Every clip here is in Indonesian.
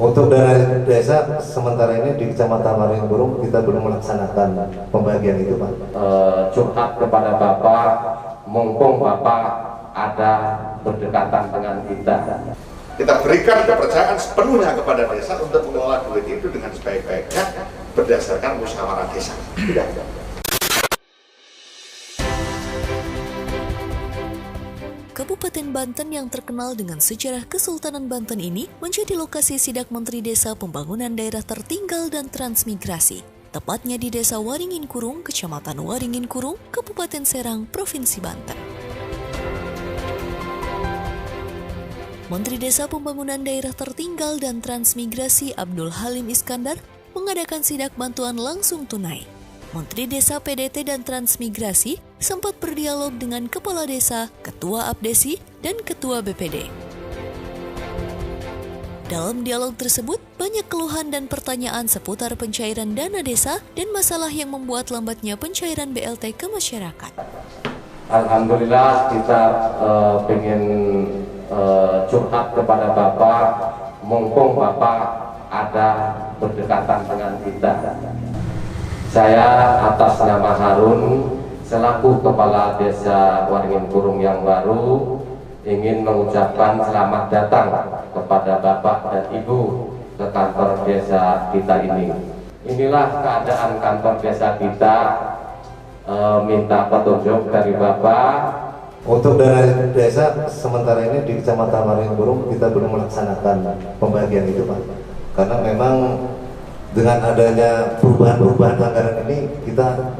Untuk dana desa sementara ini di Kecamatan Waringin kita belum melaksanakan pembagian itu, Pak. Curhat kepada Bapak, mumpung Bapak ada berdekatan dengan kita. Kita berikan kepercayaan sepenuhnya kepada desa untuk mengelola duit itu dengan sebaik-baiknya berdasarkan musyawarah desa. Tidak. Kabupaten Banten yang terkenal dengan sejarah Kesultanan Banten ini menjadi lokasi sidak Menteri Desa Pembangunan Daerah Tertinggal dan Transmigrasi, tepatnya di Desa Waringin Kurung, Kecamatan Waringin Kurung, Kabupaten Serang, Provinsi Banten. Menteri Desa Pembangunan Daerah Tertinggal dan Transmigrasi Abdul Halim Iskandar mengadakan sidak bantuan langsung tunai. Menteri Desa PDT dan Transmigrasi sempat berdialog dengan Kepala Desa, Ketua Abdesi, dan Ketua BPD. Dalam dialog tersebut, banyak keluhan dan pertanyaan seputar pencairan dana desa dan masalah yang membuat lambatnya pencairan BLT ke masyarakat. Alhamdulillah kita pengen curhat kepada Bapak, mumpung Bapak ada berdekatan dengan kita. Saya atas nama Harun selaku Kepala Desa Waringin Kurung yang baru ingin mengucapkan selamat datang kepada Bapak dan Ibu ke kantor desa kita ini. Inilah keadaan kantor desa kita, minta petunjuk dari Bapak. Untuk dana desa sementara ini di Kecamatan Waringin kita belum melaksanakan pembagian itu, Pak. Karena memang dengan adanya perubahan-perubahan anggaran ini kita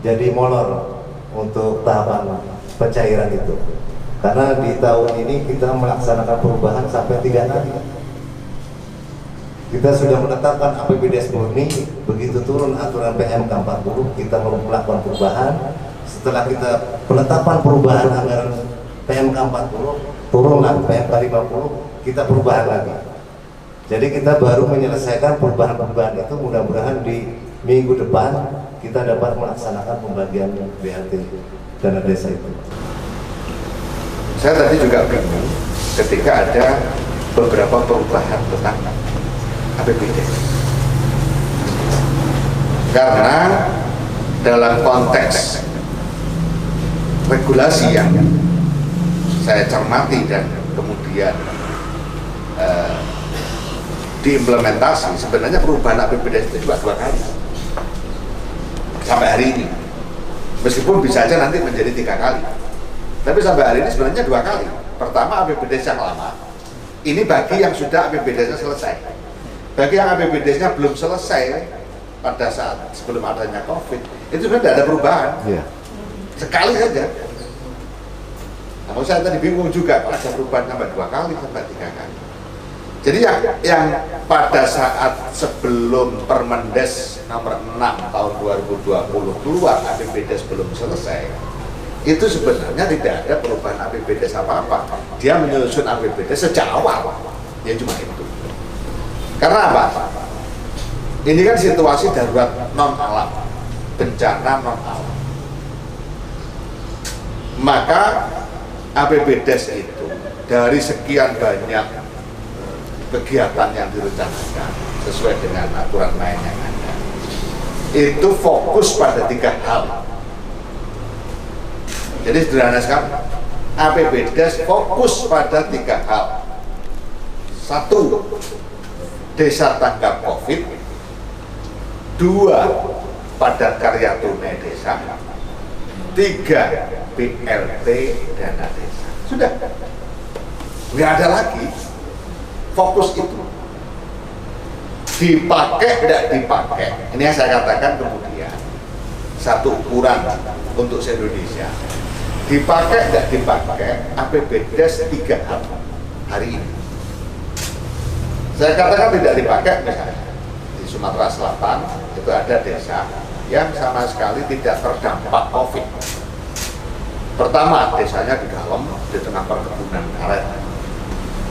jadi molor untuk tahapan pencairan itu. Karena di tahun ini kita melaksanakan perubahan sampai 3 kali. Kita sudah menetapkan APBDes murni, begitu turun aturan PMK 40 kita melakukan perubahan. Setelah kita penetapan perubahan anggaran PMK 40, turunlah PMK 50, kita perubahan lagi. Jadi kita baru menyelesaikan perubahan-perubahan itu, mudah-mudahan di minggu depan kita dapat melaksanakan pembagian BLT dana desa itu. Saya tadi juga bingung ketika ada beberapa perubahan tentang APBD. Karena dalam konteks regulasi yang saya cermati dan kemudian diimplementasi, sebenarnya perubahan APBD itu juga 2 kali sampai hari ini, meskipun bisa aja nanti menjadi 3 kali, tapi sampai hari ini sebenarnya 2 kali. Pertama APBD yang lama, ini bagi yang sudah APBD-nya selesai. Bagi yang APBD-nya belum selesai pada saat sebelum adanya COVID, itu sebenarnya tidak ada perubahan, sekali saja. Namun saya tadi bingung juga, kalau ada perubahan sampai 2 kali sampai 3 kali. Jadi yang pada saat sebelum Permendes nomor 6 tahun 2020 keluar APBDes belum selesai, itu sebenarnya tidak ada perubahan APBDes apa-apa. Dia menyusun APBDes sejak awal, ya cuma itu. Karena apa? Ini kan situasi darurat non alam, bencana non alam. Maka APBDes itu dari sekian banyak kegiatan yang direncanakan sesuai dengan aturan main yang ada, itu fokus pada 3 hal. Jadi sederhana sekali, APBDes fokus pada 3 hal. 1, desa tanggap COVID. 2, padat karya tunai desa. 3, BLT dana desa. Sudah, nggak ada lagi. Fokus itu dipakai tidak dipakai, ini yang saya katakan kemudian satu ukuran untuk se-Indonesia, dipakai tidak dipakai APBDes 3 hal hari ini. Saya katakan tidak dipakai, misalnya di Sumatera Selatan itu ada desa yang sama sekali tidak terdampak COVID. Pertama, desanya di dalam, di tengah perkebunan karet.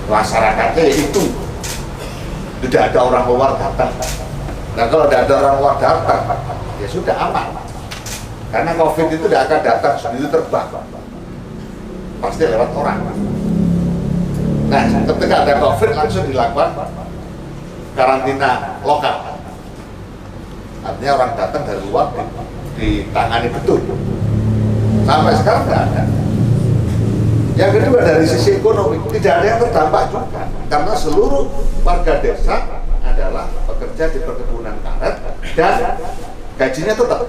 Masyarakatnya itu tidak ada orang luar datang. Nah, kalau tidak ada orang luar datang, ya sudah aman. Karena COVID itu tidak akan datang sendiri terbang, pasti lewat orang. Nah, ketika ada COVID langsung dilakukan karantina lokal. Artinya orang datang dari luar ditangani betul. Sampai sekarang nggak ada. Yang kedua, dari sisi ekonomi tidak ada yang terdampak juga, karena seluruh warga desa adalah pekerja di perkebunan karet dan gajinya tetap.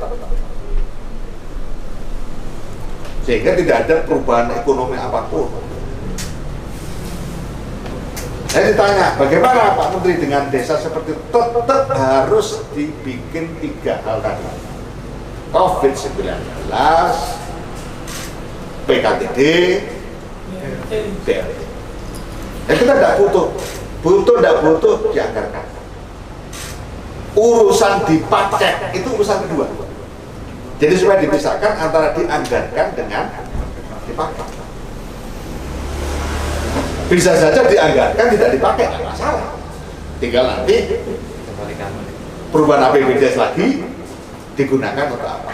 Sehingga tidak ada perubahan ekonomi apapun. Saya ditanya, bagaimana Pak Menteri dengan desa seperti itu? Tetap harus dibikin 3 hal tadi. COVID-19, PKTD, BLT. Ya kita tidak tidak butuh dianggarkan. Urusan dipacek itu urusan kedua. Jadi supaya dipisahkan antara dianggarkan dengan dipakai. Bisa saja dianggarkan tidak dipakai, tidak masalah. Tinggal nanti perubahan APBD lagi digunakan untuk apa.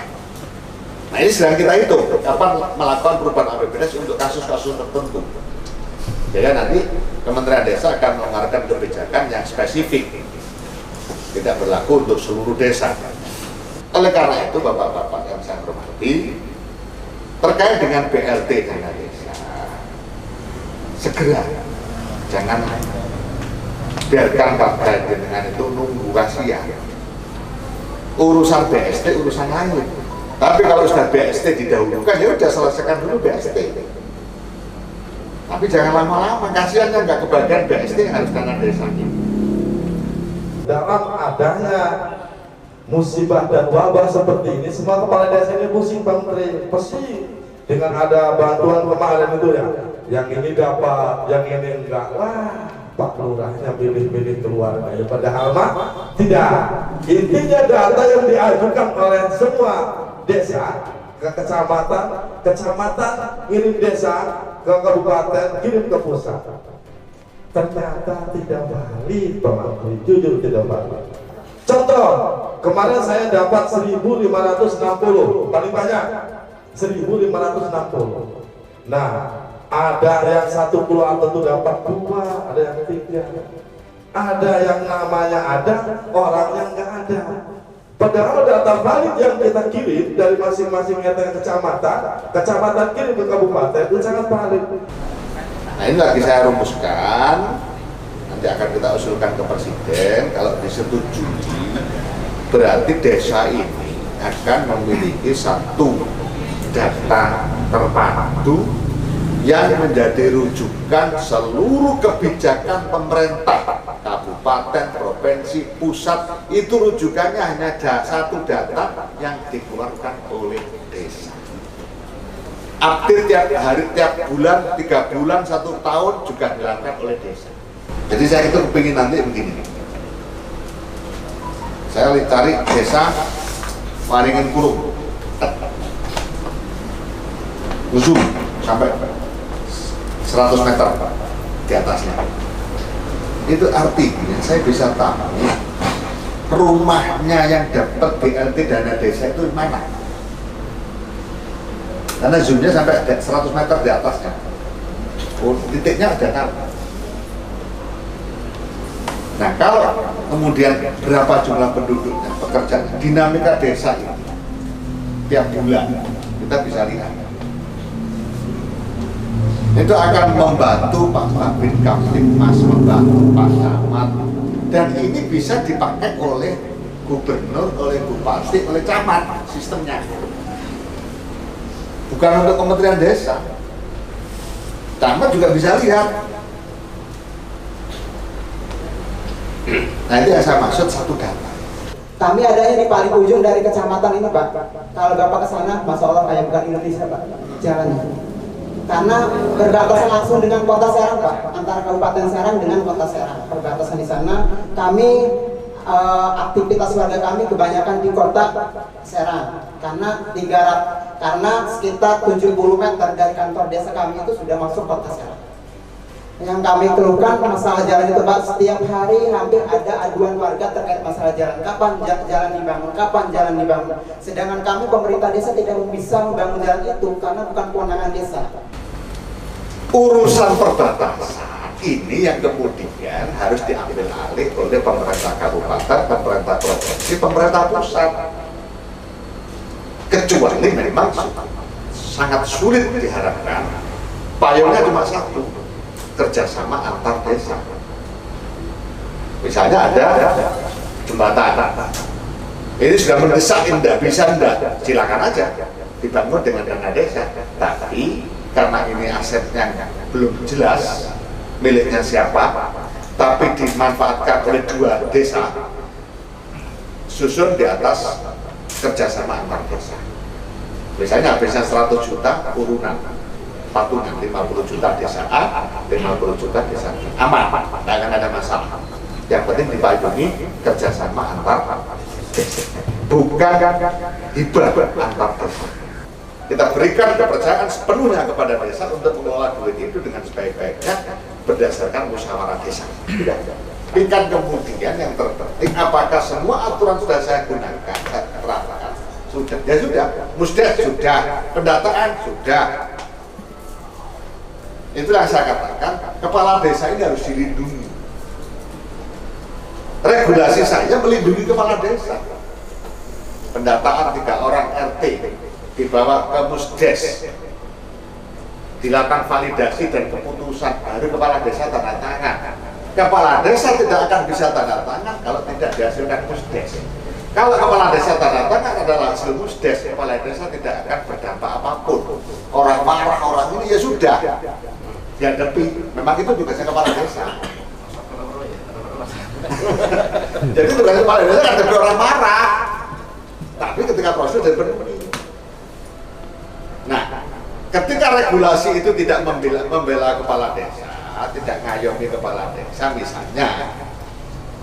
Nah ini sedang kita hitung kapan melakukan perubahan APBD untuk kasus-kasus tertentu. Jadi nanti Kementerian Desa akan mengeluarkan kebijakan yang spesifik, tidak berlaku untuk seluruh desa. Oleh karena itu Bapak-bapak yang saya hormati, terkait dengan BLT dana desa, segera, jangan biarkan terkait dengan itu nunggu rahasia. Urusan BST urusan lain. Tapi kalau sudah BST didahulukan, ya udah selesaikan dulu BST. Tapi jangan lama-lama, kasihan kan nggak kebagian BST harus dana desa. Dalam adanya musibah dan wabah seperti ini, semua kepala desa ini pusing Bang Menteri, pasti dengan ada bantuan kemarin itu ya, yang ini dapat, yang ini enggak, wah Pak Lurahnya pilih-pilih keluarga ya, padahal mah tidak. Intinya data yang diajukan oleh semua desa ke kecamatan, kirim desa ke kabupaten, kirim ke pusat. Ternyata tidak valid Pak Menteri, jujur tidak valid. Contoh, kemarin saya dapat 1.560, paling banyak 1.560. Nah, ada yang satu keluarga itu dapat 2, ada yang 3, ada yang namanya ada, orangnya nggak ada. Padahal data valid yang kita kirim dari masing-masing RT kecamatan kirim ke kabupaten itu sangat valid. Nah ini lagi saya rumuskan, nanti akan kita usulkan ke Presiden. Kalau disetujui, berarti desa ini akan memiliki satu data terpadu yang menjadi rujukan seluruh kebijakan pemerintah, kabupaten, provinsi, pusat. Itu rujukannya hanya satu data yang dikeluarkan oleh desa. Update tiap hari, tiap bulan, 3 bulan, 1 tahun juga dilakukan oleh desa. Jadi saya itu kepingin nanti begini. Saya cari desa Waringin Kurung, ujung sampai 100 meter di atasnya. Itu artinya saya bisa tahu rumahnya yang dapat BLT dana desa itu mana. Karena zoomnya sampai 100 meter di atasnya. Titiknya ada kan. Nah kalau kemudian berapa jumlah penduduknya, pekerjaan, dinamika desa ini tiap bulan kita bisa lihat. Itu akan membantu Pak Babin Kamtipmas, membantu Pak Camat, dan ini bisa dipakai oleh gubernur, oleh bupati, oleh camat sistemnya. Bukan untuk Kementerian Desa. Camat juga bisa lihat. Nah itu yang saya maksud satu data. Kami adanya di paling ujung dari kecamatan ini Pak. Kalau Bapak ke sana, Masya Allah kayak bukan Indonesia Pak, jalannya. Karena berbatasan langsung dengan kota Serang Pak, antara Kabupaten Serang dengan kota Serang. Perbatasan di sana, kami aktivitas warga kami kebanyakan di kota Serang. Karena sekitar 70 meter dari kantor desa kami itu sudah masuk kota Serang. Yang kami keluhkan masalah jalan itu Pak, setiap hari hampir ada aduan warga terkait masalah jalan. Kapan jalan dibangun, kapan jalan dibangun. Sedangkan kami pemerintah desa tidak bisa membangun jalan itu karena bukan kewenangan desa. Urusan perbatasan ini yang kemudian harus diambil alih oleh pemerintah kabupaten, pemerintah provinsi, pemerintah pusat. Kecuali memang sangat sulit diharapkan, payungnya cuma satu, kerjasama antar desa. Misalnya ada jembatan, ini sudah mendesak, tidak bisa, tidak, silakan aja dibangun dengan dana desa. Tapi karena ini asetnya belum jelas miliknya siapa, tapi dimanfaatkan oleh dua desa, susun di atas kerjasama antar desa. Misalnya habisnya 100 juta urunan, patungan 50 juta desa A, 50 juta desa B, aman, tidak akan ada masalah. Yang penting dipayungi kerjasama antar desa, bukan hibah antar desa. Kita berikan kepercayaan sepenuhnya kepada desa untuk mengelola duit itu dengan sebaik-baiknya berdasarkan musyawarah desa. Bukan kemudian yang terpenting apakah semua aturan sudah saya gunakan, saya terapkan, sudah, ya sudah, musdes sudah, pendataan sudah. Itulah saya katakan, kepala desa ini harus dilindungi. Regulasi saya melindungi kepala desa. Pendataan 3 orang RT dibawa ke musdes, dilakukan validasi dan keputusan, baru kepala desa tanda tangan. Kepala desa tidak akan bisa tanda tangan kalau tidak dihasilkan musdes. Kalau kepala desa tanda tangan adalah hasil musdes, kepala desa tidak akan berdampak apapun. Orang marah, orang ini ya sudah dihadapi. Memang itu tugasnya kepala desa. Jadi tugasnya kepala desa kan ada orang marah, tapi ketika proses dipenuhi. Nah, ketika regulasi itu tidak membela kepala desa, tidak ngayomi kepala desa, misalnya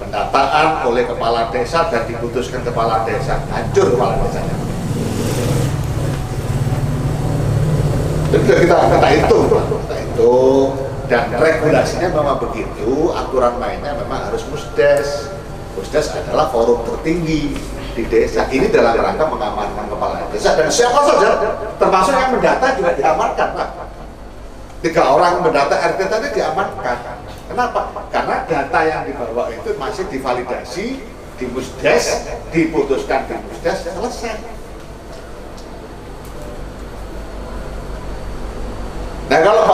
pendataan oleh kepala desa dan diputuskan kepala desa, hancur kepala desanya. Jadi kita hitung, dan regulasinya memang begitu, aturan mainnya memang harus musdes. Musdes adalah forum tertinggi di desa. Ini dalam rangka mengamankan kepala desa dan siapa saja, termasuk yang mendata juga diamankan. Nah, 3 orang mendata RT tadi diamankan. Kenapa? Karena data yang dibawa itu masih divalidasi di musdes, diputuskan di musdes, selesai. Nah, kalau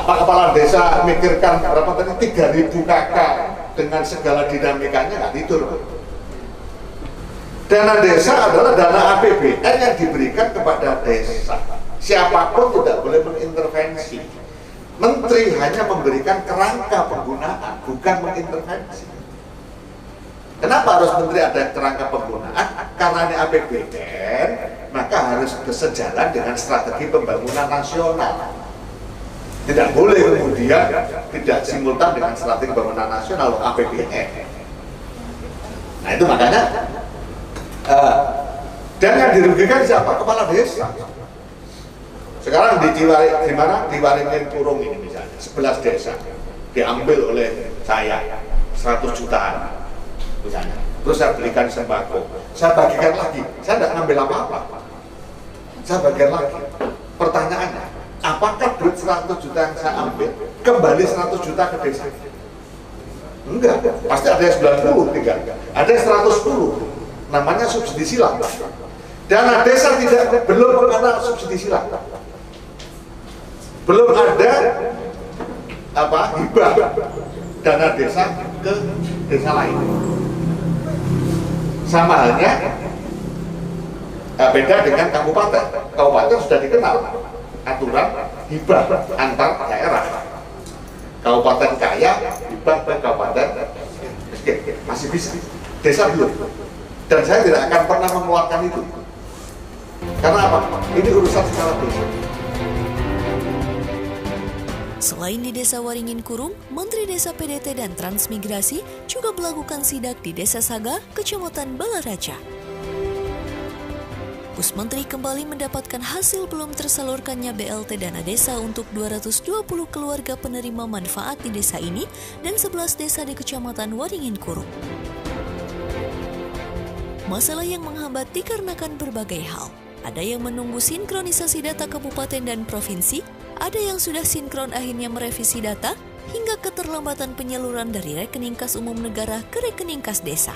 Pak Kepala Desa mikirkan berapa tadi 3.000 KK dengan segala dinamikanya, nggak tidur. Dana desa adalah dana APBN yang diberikan kepada desa. Siapapun tidak boleh mengintervensi. Menteri hanya memberikan kerangka penggunaan, bukan mengintervensi. Kenapa harus menteri ada kerangka penggunaan? Karena ini APBN, maka harus bersejalan dengan strategi pembangunan nasional. Tidak boleh kemudian tidak simultan dengan strategi pembangunan nasional APBN. Nah itu makanya dan yang dirugikan siapa? Kepala desa. Sekarang di mana? Di Waringin Kurung ini misalnya 11 desa diambil oleh saya 100 jutaan misalnya. Terus saya belikan sembako, saya bagikan lagi. Saya tidak ngambil apa-apa, saya bagikan lagi. Pertanyaannya, apakah duit 100 juta yang saya ambil kembali 100 juta ke desa? Enggak, pasti ada yang 90 tinggal, ada yang 110. Namanya subsidi silang. Dana desa belum ada subsidi silang, belum ada hibah dana desa ke desa lain. Sama halnya beda dengan kabupaten. Kabupaten sudah dikenal aturan hibah antar daerah. Kabupaten kaya hibah ke kabupaten miskin masih bisa, desa belum. Dan saya tidak akan pernah mengeluarkan itu. Karena apa? Ini urusan skala desa. Selain di Desa Waringin Kurung, Menteri Desa PDT dan Transmigrasi juga melakukan sidak di Desa Saga, Kecamatan Balaraja. Pus Menteri kembali mendapatkan hasil belum tersalurkannya BLT dana desa untuk 220 keluarga penerima manfaat di desa ini dan 11 desa di Kecamatan Waringin Kurung. Masalah yang menghambat dikarenakan berbagai hal. Ada yang menunggu sinkronisasi data kabupaten dan provinsi, ada yang sudah sinkron akhirnya merevisi data, hingga keterlambatan penyaluran dari rekening kas umum negara ke rekening kas desa.